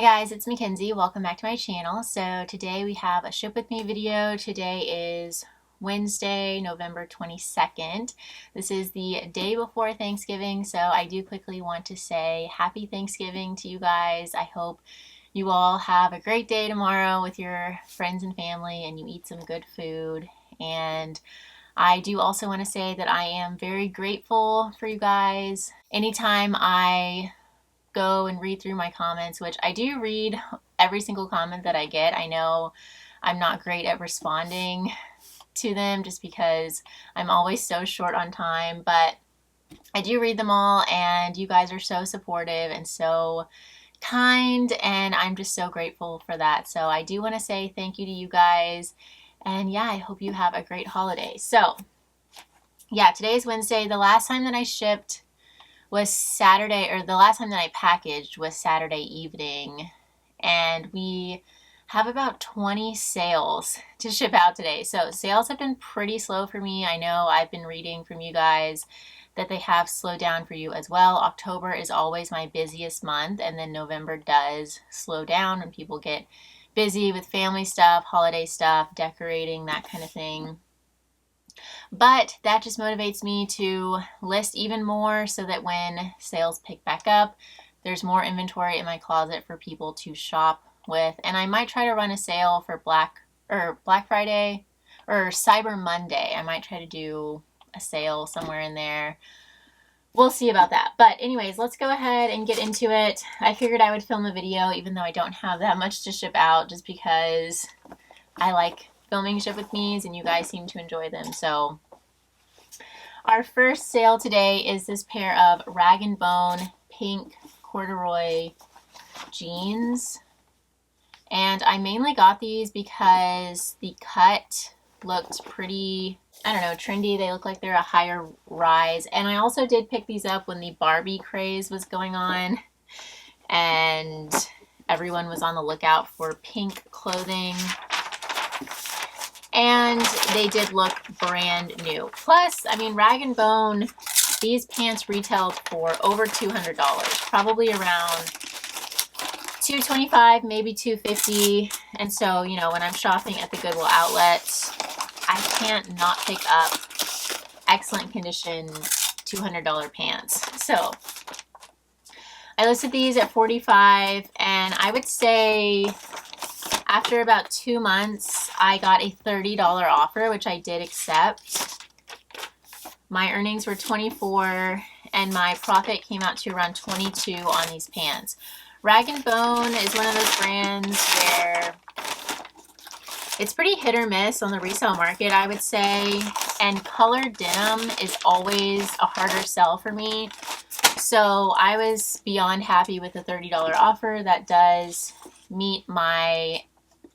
Hey guys, it's Mackenzie. Welcome back to my channel. So today we have a ship with me video. Today is Wednesday, November 22nd. This is the day before Thanksgiving, so I do quickly want to say happy Thanksgiving to you guys. I hope you all have a great day tomorrow with your friends and family and you eat some good food. And I do also want to say that I am very grateful for you guys. Anytime I go and read through my comments, which I do read every single comment that I get. I know I'm not great at responding to them just because I'm always so short on time, but I do read them all, and you guys are so supportive and so kind, and I'm just so grateful for that. So I do want to say thank you to you guys, and yeah, I hope you have a great holiday. So yeah, today is Wednesday. The last time that I shipped was Saturday, or the last time that I packaged was Saturday evening, and we have about 20 sales to ship out today. So sales have been pretty slow for me. I know I've been reading from you guys that they have slowed down for you as well. October is always my busiest month, and then November does slow down when people get busy with family stuff, holiday stuff, decorating, that kind of thing. But that just motivates me to list even more so that when sales pick back up, there's more inventory in my closet for people to shop with. And I might try to run a sale for Black Friday or Cyber Monday. I might try to do a sale somewhere in there. We'll see about that. But anyways, let's go ahead and get into it. I figured I would film a video even though I don't have that much to ship out, just because I like filming ship with me's and you guys seem to enjoy them. So our first sale today is this pair of Rag & Bone pink corduroy jeans. And I mainly got these because the cut looked pretty, I don't know, trendy. They look like they're a higher rise. And I also did pick these up when the Barbie craze was going on and everyone was on the lookout for pink clothing. And they did look brand new. Plus, I mean, Rag & Bone, these pants retailed for over $200, probably around $225, maybe $250. And so, you know, when I'm shopping at the Goodwill outlet, I can't not pick up excellent condition $200 pants. So I listed these at $45, and I would say after about 2 months, I got a $30 offer, which I did accept. My earnings were $24, and my profit came out to around $22 on these pants. Rag & Bone is one of those brands where it's pretty hit or miss on the resale market, I would say, and colored denim is always a harder sell for me. So I was beyond happy with the $30 offer. That does meet my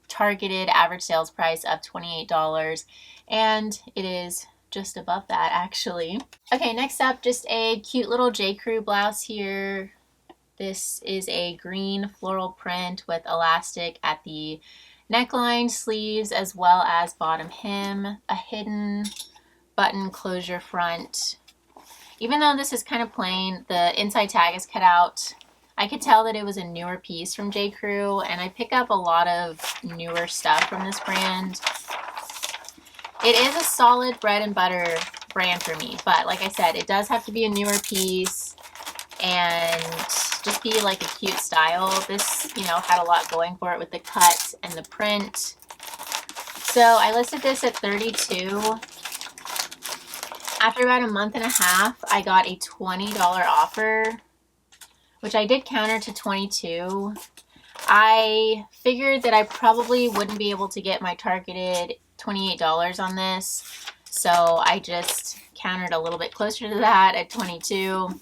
targeted average sales price of $28, and it is just above that actually. Okay, next up, just a cute little J. Crew blouse here. This is a green floral print with elastic at the neckline, sleeves, as well as bottom hem, a hidden button closure front. Even though this is kind of plain, the inside tag is cut out. I could tell that it was a newer piece from J. Crew, and I pick up a lot of newer stuff from this brand. It is a solid bread and butter brand for me, but like I said, it does have to be a newer piece and just be like a cute style. This, you know, had a lot going for it with the cut and the print. So I listed this at $32. After about a month and a half, I got a $20 offer, which I did counter to $22. I figured that I probably wouldn't be able to get my targeted $28 on this, so I just countered a little bit closer to that at $22.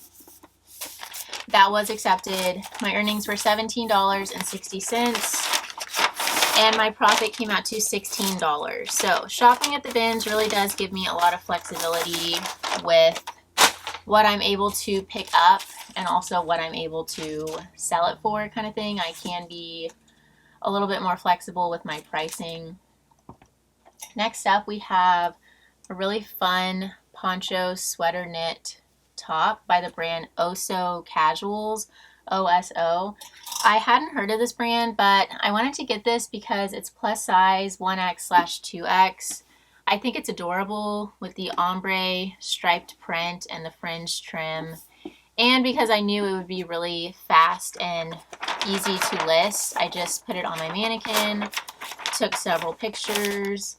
That was accepted. My earnings were $17.60, and my profit came out to $16. So shopping at the bins really does give me a lot of flexibility with what I'm able to pick up and also what I'm able to sell it for, kind of thing. I can be a little bit more flexible with my pricing. Next up, we have a really fun poncho sweater knit top by the brand Oso Casuals. OSO. I hadn't heard of this brand, but I wanted to get this because it's plus size 1X/2X. I think it's adorable with the ombre striped print and the fringe trim. And because I knew it would be really fast and easy to list, I just put it on my mannequin, took several pictures.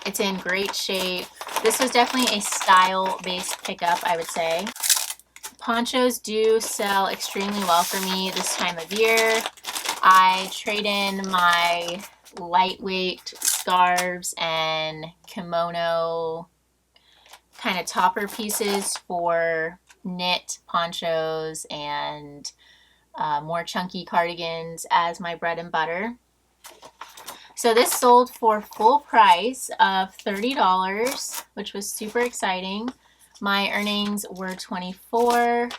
It's in great shape. This was definitely a style-based pickup, I would say. Ponchos do sell extremely well for me this time of year. I trade in my lightweight scarves and kimono kind of topper pieces for knit ponchos and more chunky cardigans as my bread and butter. So this sold for full price of $30, which was super exciting. My earnings were $24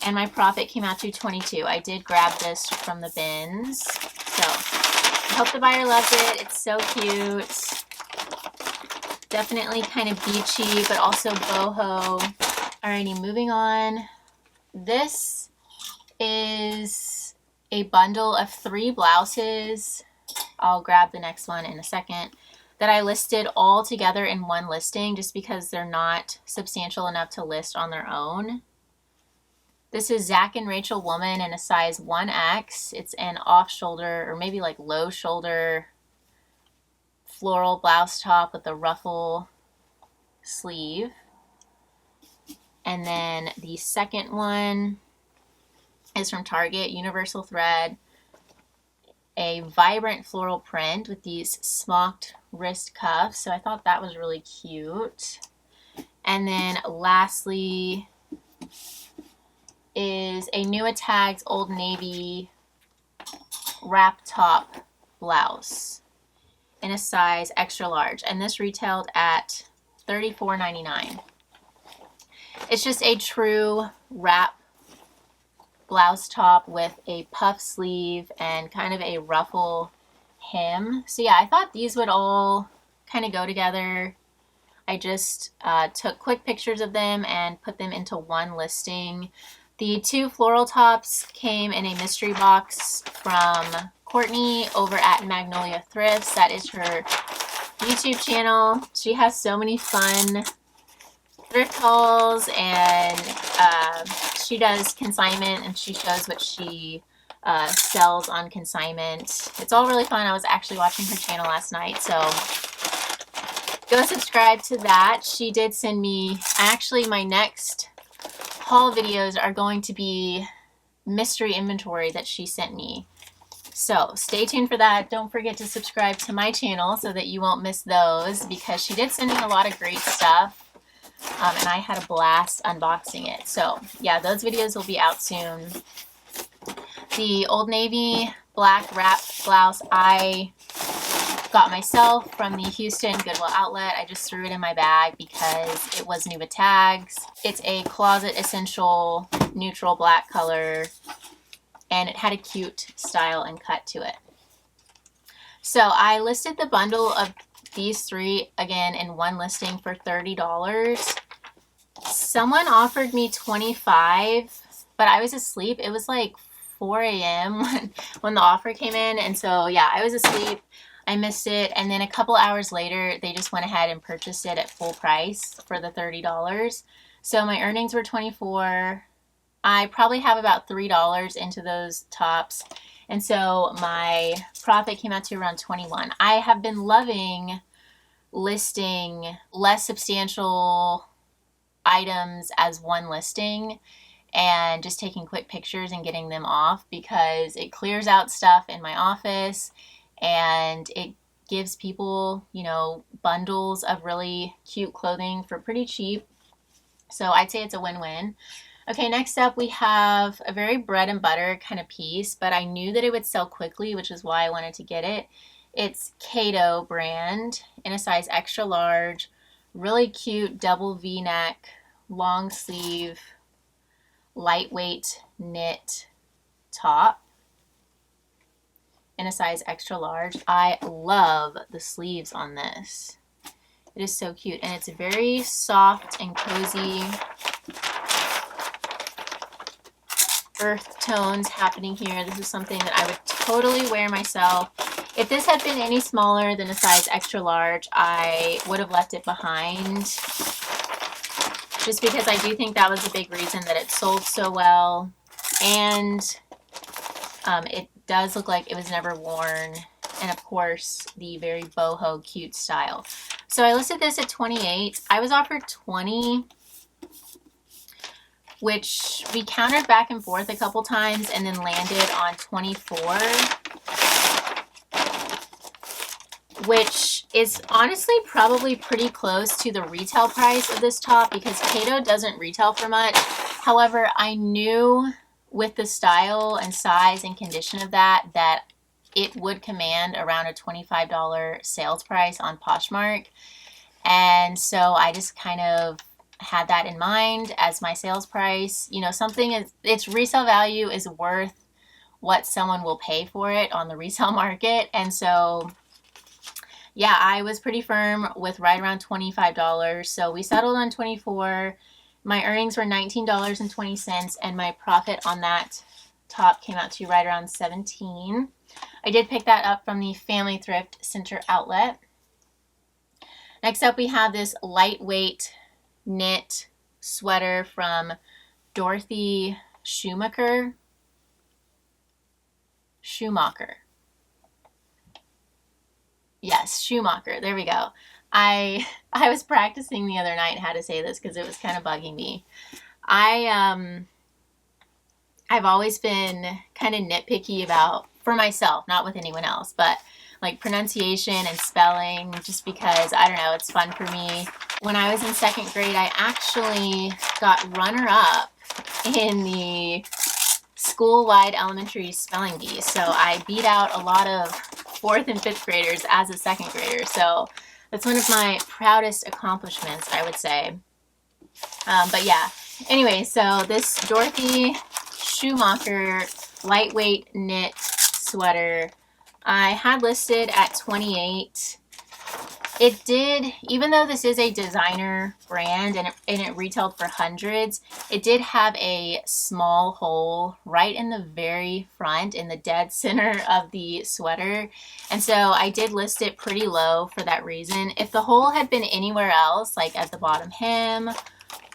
and my profit came out to $22. I did grab this from the bins. So I hope the buyer loves it. It's so cute. Definitely kind of beachy, but also boho. Alrighty, moving on. This is a bundle of 3 blouses. I'll grab the next one in a second, that I listed all together in one listing just because they're not substantial enough to list on their own. This is Zach and Rachel Woman in a size 1X. It's an off shoulder or maybe like low shoulder floral blouse top with a ruffle sleeve. And then the second one is from Target, Universal Thread. A vibrant floral print with these smocked wrist cuffs. So I thought that was really cute. And then lastly is a New Tags Old Navy wrap top blouse in a size extra large. And this retailed at $34.99. It's just a true wrap blouse top with a puff sleeve and kind of a ruffle hem. So yeah, I thought these would all kind of go together. I just took quick pictures of them and put them into one listing. The 2 floral tops came in a mystery box from Courtney over at Magnolia Thrifts. That is her YouTube channel. She has so many fun thrift hauls, and she does consignment, and she shows what she sells on consignment. It's all really fun. I was actually watching her channel last night, so go subscribe to that. She did send me, actually my next haul videos are going to be mystery inventory that she sent me. So stay tuned for that. Don't forget to subscribe to my channel so that you won't miss those, because she did send me a lot of great stuff. And I had a blast unboxing it. So yeah, those videos will be out soon. The Old Navy black wrap blouse I got myself from the Houston Goodwill outlet. I just threw it in my bag because it was new with tags. It's a closet essential neutral black color, and it had a cute style and cut to it. So I listed the bundle of these 3 again in one listing for $30. Someone offered me $25, but I was asleep. It was like 4 a.m. when the offer came in, and so yeah, I was asleep. I missed it, and then a couple hours later they just went ahead and purchased it at full price for the $30. So my earnings were $24. I probably have about $3 into those tops, and so my profit came out to around $21. I have been loving listing less substantial items as one listing and just taking quick pictures and getting them off, because it clears out stuff in my office and it gives people, you know, bundles of really cute clothing for pretty cheap. So I'd say it's a win-win. Okay, next up we have a very bread and butter kind of piece, but I knew that it would sell quickly, which is why I wanted to get it. It's Kato brand in a size extra large, really cute double V-neck, long sleeve, lightweight knit top in a size extra large. I love the sleeves on this. It is so cute, and it's very soft and cozy. earth tones happening here. This is something that I would totally wear myself. If this had been any smaller than a size extra large, I would have left it behind, just because I do think that was a big reason that it sold so well. And it does look like it was never worn. And of course, the very boho cute style. So I listed this at $28. I was offered $20, which we countered back and forth a couple times and then landed on $24, which is honestly probably pretty close to the retail price of this top, because Kato doesn't retail for much. However, I knew with the style and size and condition of that it would command around a $25 sales price on Poshmark. And so I just kind of had that in mind as my sales price. You know, something is, its resale value is worth what someone will pay for it on the resale market. And so, yeah, I was pretty firm with right around $25. So we settled on $24. My earnings were $19.20, and my profit on that top came out to right around $17. I did pick that up from the Family Thrift Center outlet. Next up, we have this lightweight knit sweater from Dorothy Schumacher. Yes, Schumacher. There we go. I was practicing the other night how to say this because it was kind of bugging me. I've always been kind of nitpicky about, for myself, not with anyone else, but like pronunciation and spelling, just because, I don't know, it's fun for me. When I was in 2nd grade, I actually got runner-up in the school-wide elementary spelling bee. So I beat out a lot of 4th and 5th graders as a 2nd grader. So that's one of my proudest accomplishments, I would say. But yeah, anyway, so this Dorothy Schumacher lightweight knit sweater I had listed at $28. It did, even though this is a designer brand and it retailed for hundreds, it did have a small hole right in the very front, in the dead center of the sweater. And so I did list it pretty low for that reason. If the hole had been anywhere else, like at the bottom hem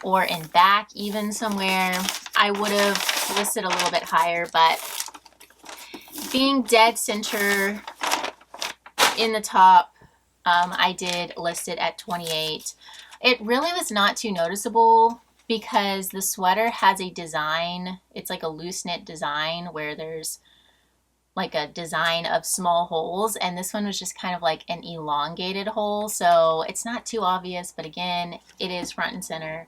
or in back even somewhere, I would have listed a little bit higher, but being dead center in the top, I did list it at $28. It really was not too noticeable because the sweater has a design. It's like a loose knit design where there's like a design of small holes, and this one was just kind of like an elongated hole, so it's not too obvious, but again, it is front and center.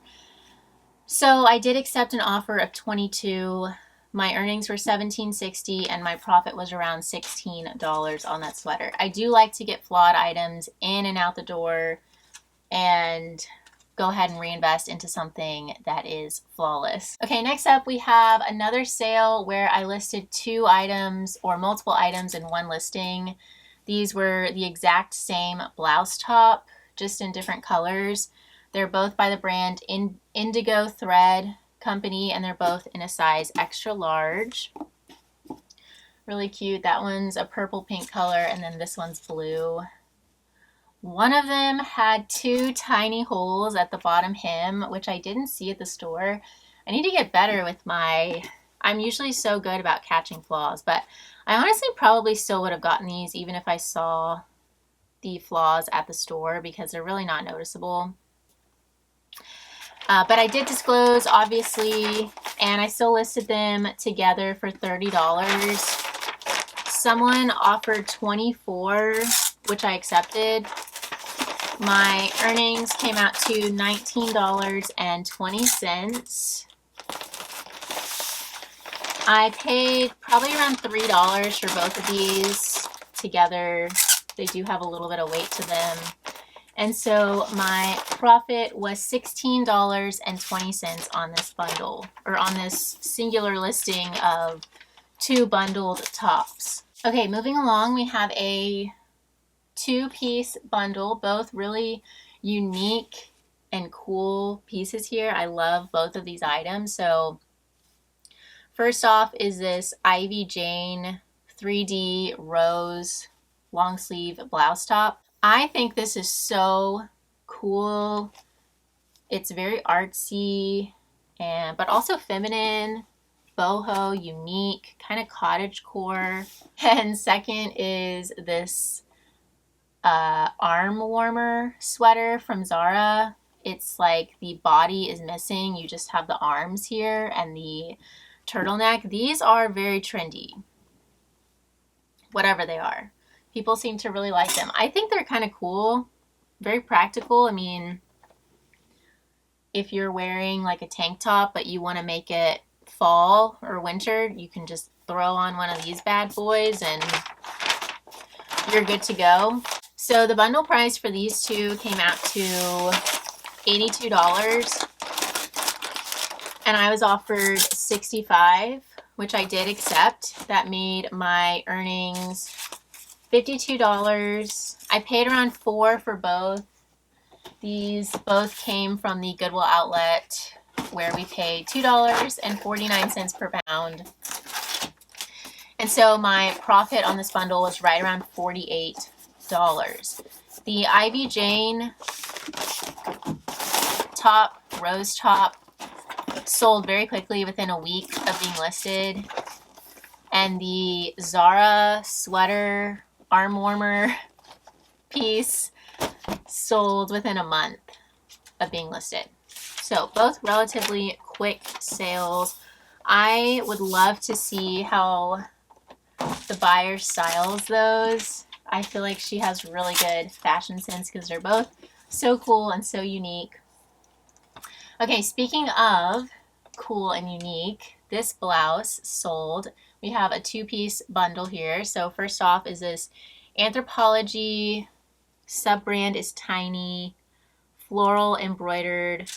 So I did accept an offer of $22. My earnings were $17.60 and my profit was around $16 on that sweater. I do like to get flawed items in and out the door and go ahead and reinvest into something that is flawless. Okay, next up we have another sale where I listed 2 items or multiple items in one listing. These were the exact same blouse top, just in different colors. They're both by the brand Indigo Thread Company, and they're both in a size extra large. Really cute. That one's a purple pink color, and then this one's blue. One of them had 2 tiny holes at the bottom hem, which I didn't see at the store. I need to get better with I'm usually so good about catching flaws, but I honestly probably still would have gotten these even if I saw the flaws at the store because they're really not noticeable. But I did disclose, obviously, and I still listed them together for $30. Someone offered $24, which I accepted. My earnings came out to $19.20. I paid probably around $3 for both of these together. They do have a little bit of weight to them. And so my profit was $16.20 on this bundle, or on this singular listing of 2 bundled tops. Okay, moving along, we have a 2-piece bundle, both really unique and cool pieces here. I love both of these items. So First off is this Ivy Jane 3D rose long sleeve blouse top. I think this is so cool. It's very artsy but also feminine, boho, unique, kind of cottagecore. And second is this arm warmer sweater from Zara. It's like the body is missing, you just have the arms here and the turtleneck. These are very trendy, whatever they are. People seem to really like them. I think they're kind of cool, very practical. I mean, if you're wearing like a tank top but you want to make it fall or winter, you can just throw on one of these bad boys and you're good to go. So the bundle price for these two came out to $82, and I was offered $65, which I did accept. That made my earnings $52. I paid around $4 for both. These both came from the Goodwill outlet where we paid $2.49 per pound. And so my profit on this bundle was right around $48. The Ivy Jane top, rose top, sold very quickly within a week of being listed. And the Zara sweater arm warmer piece sold within a month of being listed. So both relatively quick sales. I would love to see how the buyer styles those. I feel like she has really good fashion sense because they're both so cool and so unique. Okay, speaking of cool and unique, this blouse sold. We have a two-piece bundle here. So first off is this Anthropologie, sub-brand is Tiny, floral embroidered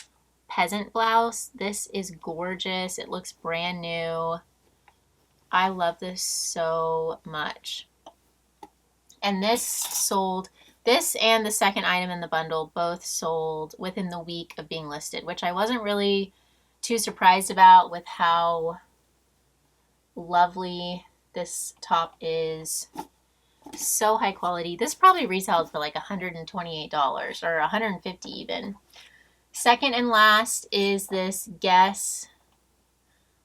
peasant blouse. This is gorgeous. It looks brand new. I love this so much. And this sold, this and the second item in the bundle both sold within the week of being listed, which I wasn't really too surprised about with how lovely this top is. So high quality. This probably retailed for like $128 or $150 even. Second and last is this Guess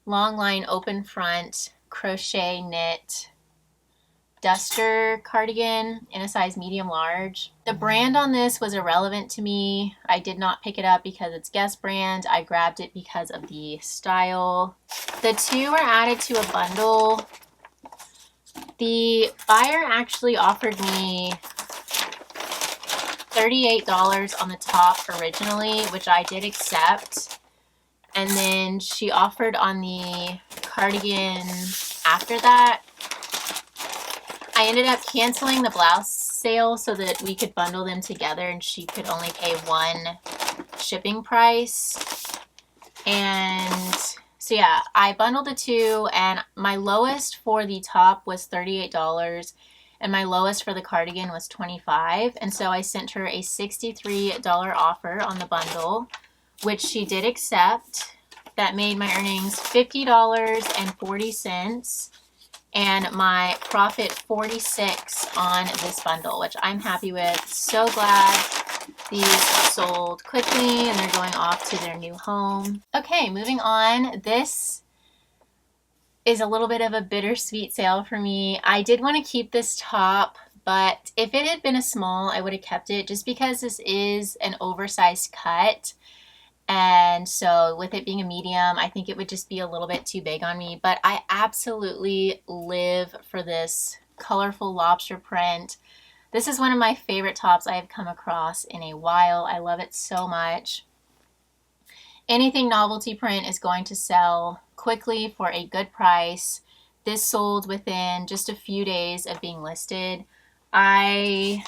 long line open front crochet knit duster cardigan in a size medium large. The brand on this was irrelevant to me. I did not pick it up because it's Guess brand. I grabbed it because of the style. The two were added to a bundle. The buyer actually offered me $38 on the top originally, which I did accept. And then she offered on the cardigan after that. I ended up canceling the blouse sale so that we could bundle them together and she could only pay one shipping price. And so yeah, I bundled the two, and my lowest for the top was $38 and my lowest for the cardigan was $25. And so I sent her a $63 offer on the bundle, which she did accept. That made my earnings $50.40 and my profit $46 on this bundle, which I'm happy with. So glad these sold quickly and they're going off to their new home. Okay, moving on. This is a little bit of a bittersweet sale for me. I did want to keep this top, but if it had been a small, I would have kept it just because this is an oversized cut. And so with it being a medium, I think it would just be a little bit too big on me. But I absolutely live for this colorful lobster print. This is one of my favorite tops I have come across in a while. I love it so much. Anything novelty print is going to sell quickly for a good price. This sold within just a few days of being listed. I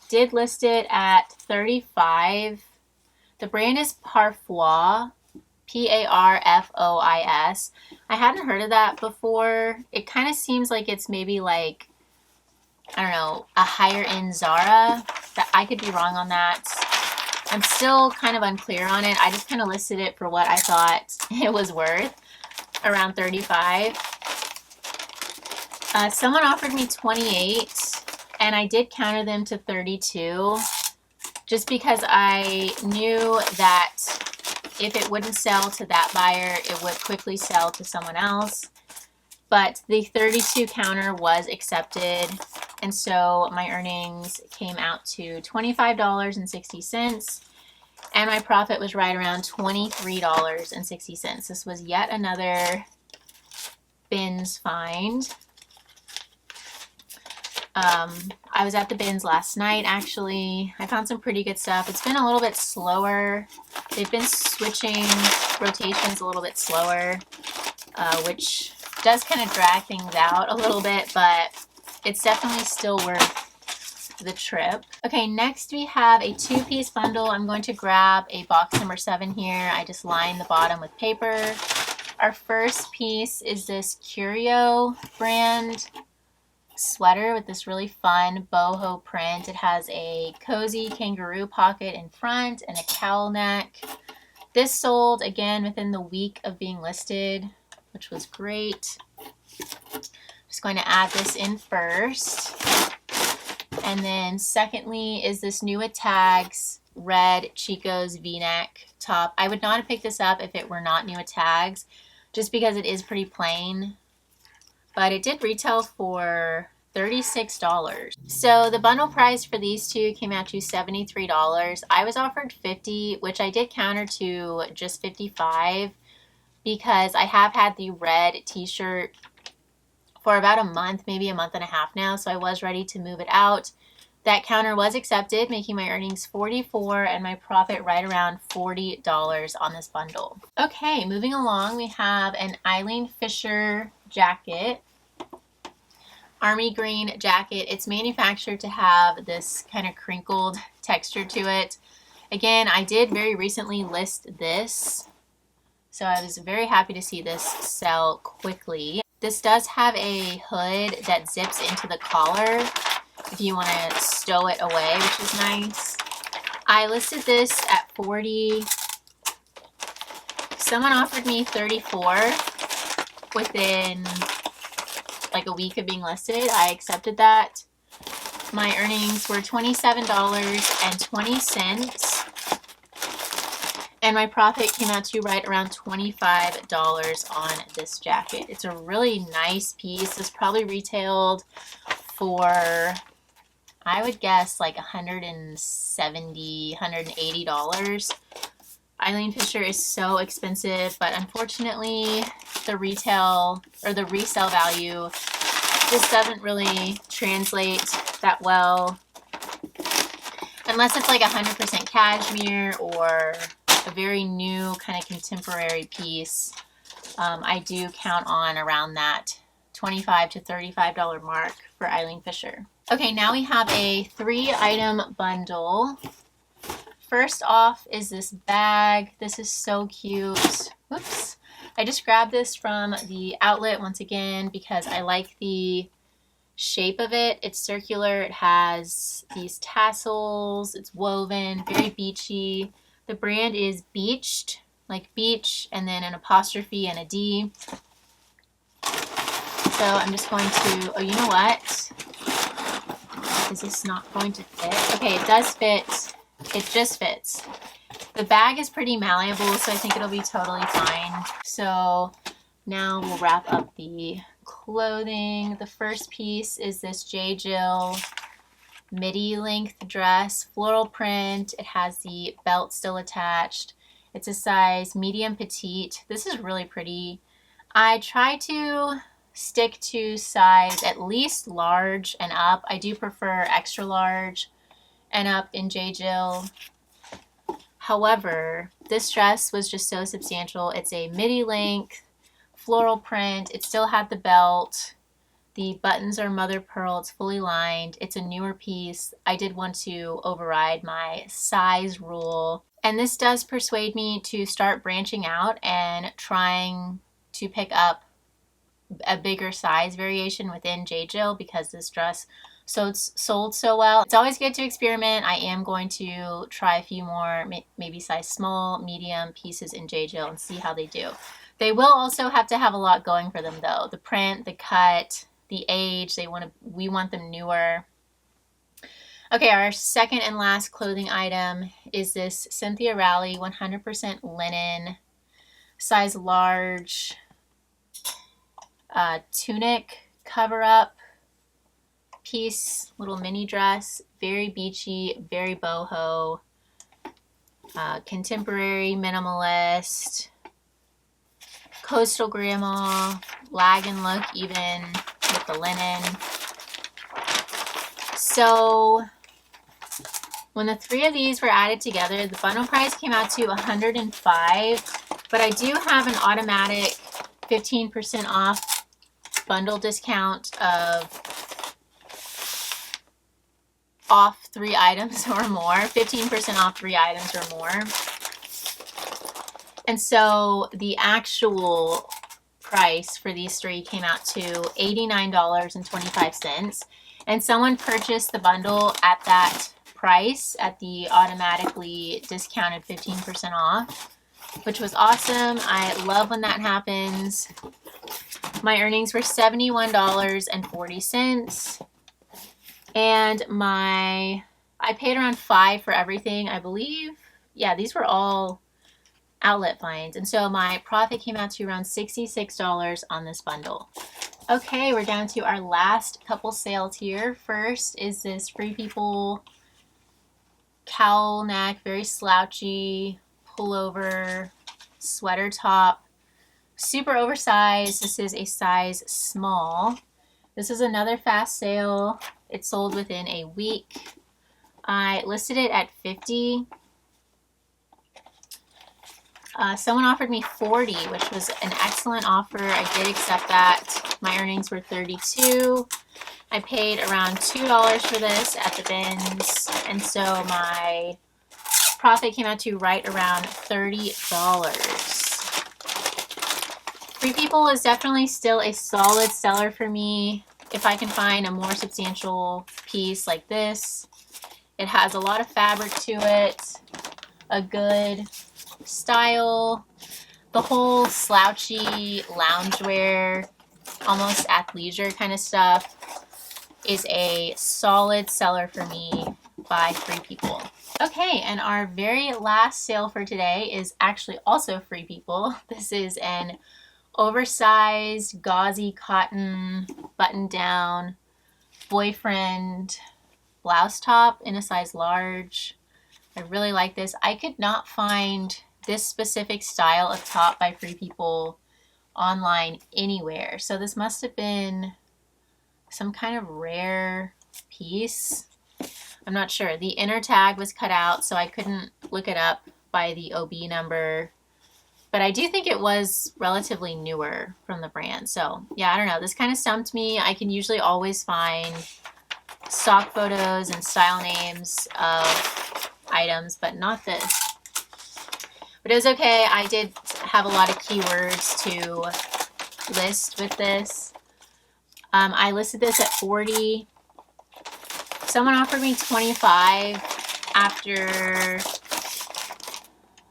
did list it at $35. The brand is Parfois, Parfois. I hadn't heard of that before. It kind of seems like it's maybe like, I don't know, a higher end Zara. That I could be wrong on that. I'm still kind of unclear on it. I just kind of listed it for what I thought it was worth. around 35. Someone offered me 28 and I did counter them to 32 just because I knew that if it wouldn't sell to that buyer, it would quickly sell to someone else. But the 32 counter was accepted, and so my earnings came out to $25.60, and my profit was right around $23.60. This was yet another bins find. I was at the bins last night, actually. I found some pretty good stuff. It's been a little bit slower. They've been switching rotations a little bit slower, which does kind of drag things out a little bit, but it's definitely still worth the trip. Okay, next we have a 2-piece bundle. I'm going to grab a box number 7 here. I just lined the bottom with paper. Our first piece is this Curio brand sweater with this really fun boho print. It has a cozy kangaroo pocket in front and a cowl neck. This sold again within the week of being listed, which was great. Just going to add this in first. And then secondly is this new at Tags red Chico's v-neck top. I would not have picked this up if it were not new at Tags, just because it is pretty plain. But it did retail for $36. So the bundle price for these two came out to $73. I was offered $50, which I did counter to just $55 because I have had the red t-shirt for about a month, maybe a month and a half now, so I was ready to move it out. That counter was accepted, making my earnings $44 and my profit right around $40 on this bundle. Okay, moving along, we have an Eileen Fisher jacket. Army green jacket. It's manufactured to have this kind of crinkled texture to it. Again, I did very recently list this, so I was very happy to see this sell quickly. This does have a hood that zips into the collar if you want to stow it away, which is nice. I listed this at $40. Someone offered me $34 within like a week of being listed. I accepted that. My earnings were $27.20, and my profit came out to right around $25 on this jacket. It's a really nice piece. This probably retailed for, I would guess, like $170, $180. Eileen Fisher is so expensive, but unfortunately the retail or the resale value just doesn't really translate that well unless it's like 100% cashmere or a very new kind of contemporary piece. I do count on around that $25 to $35 mark for Eileen Fisher. Okay, now we have a 3-item bundle. First off is this bag. This is so cute. Whoops. I just grabbed this from the outlet once again because I like the shape of it. It's circular. It has these tassels. It's woven, very beachy. The brand is Beached, like beach, and then an apostrophe and a D. So I'm just going to, oh, you know what? Is this not going to fit? Okay, it does fit. It just fits. The bag is pretty malleable, so I think it'll be totally fine. So now we'll wrap up the clothing. The first piece is this J. Jill midi length dress, floral print. It has the belt still attached. It's a size medium petite. This is really pretty. I try to stick to size at least large and up. I do prefer extra large and up in J. Jill. However, this dress was just so substantial. It's a midi length, floral print. It still had the belt. The buttons are mother pearl. It's fully lined. It's a newer piece. I did want to override my size rule. And this does persuade me to start branching out and trying to pick up a bigger size variation within J. Jill because this dress sold so well. It's always good to experiment. I am going to try a few more, maybe size small, medium pieces in J. Jill and see how they do. They will also have to have a lot going for them though. The print, the cut, the age, we want them newer. Okay, our second and last clothing item is this Cynthia Rowley 100% linen, size large, tunic cover-up piece, little mini dress, very beachy, very boho, contemporary, minimalist, coastal grandma, lag and look even with the linen. So when the three of these were added together, the bundle price came out to $105, but I do have an automatic 15% off bundle discount of off 3 items or more, 15% off 3 items or more. And so the actual price for these 3 came out to $89.25. And someone purchased the bundle at that price, at the automatically discounted 15% off, which was awesome. I love when that happens. My earnings were $71.40. And I paid around $5 for everything, I believe. Yeah, these were all outlet finds. And so my profit came out to around $66 on this bundle. Okay, we're down to our last couple sales here. First is this Free People cowl neck, very slouchy pullover sweater top, super oversized. This is a size small. This is another fast sale. It sold within a week. I listed it at $50. Someone offered me $40, which was an excellent offer. I did accept that. My earnings were $32. I paid around $2 for this at the bins, and so my profit came out to right around $30. Free People is definitely still a solid seller for me. If I can find a more substantial piece like this, it has a lot of fabric to it, a good style, the whole slouchy loungewear, almost athleisure kind of stuff is a solid seller for me by Free People. Okay, and our very last sale for today is actually also Free People. This is an oversized gauzy cotton button-down boyfriend blouse top in a size large. I really like this. I could not find this specific style of top by Free People online anywhere. So this must have been some kind of rare piece. I'm not sure. The inner tag was cut out, so I couldn't look it up by the OB number. But I do think it was relatively newer from the brand. So yeah, I don't know. This kind of stumped me. I can usually always find stock photos and style names of items, but not this. But it was okay. I did have a lot of keywords to list with this. I listed this at $40. Someone offered me $25 after,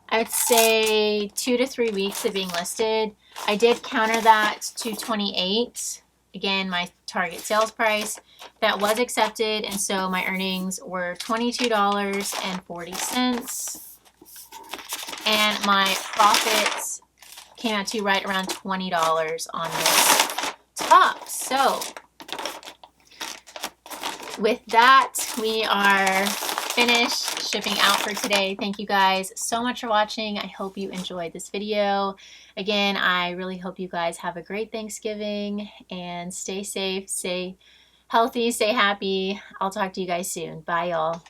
I would say, 2 to 3 weeks of being listed. I did counter that to $28. Again, my target sales price. That was accepted, and so my earnings were $22.40. And my profits came out to right around $20 on this top. So with that, we are finished shipping out for today. Thank you guys so much for watching. I hope you enjoyed this video. Again, I really hope you guys have a great Thanksgiving and stay safe, stay healthy, stay happy. I'll talk to you guys soon. Bye, y'all.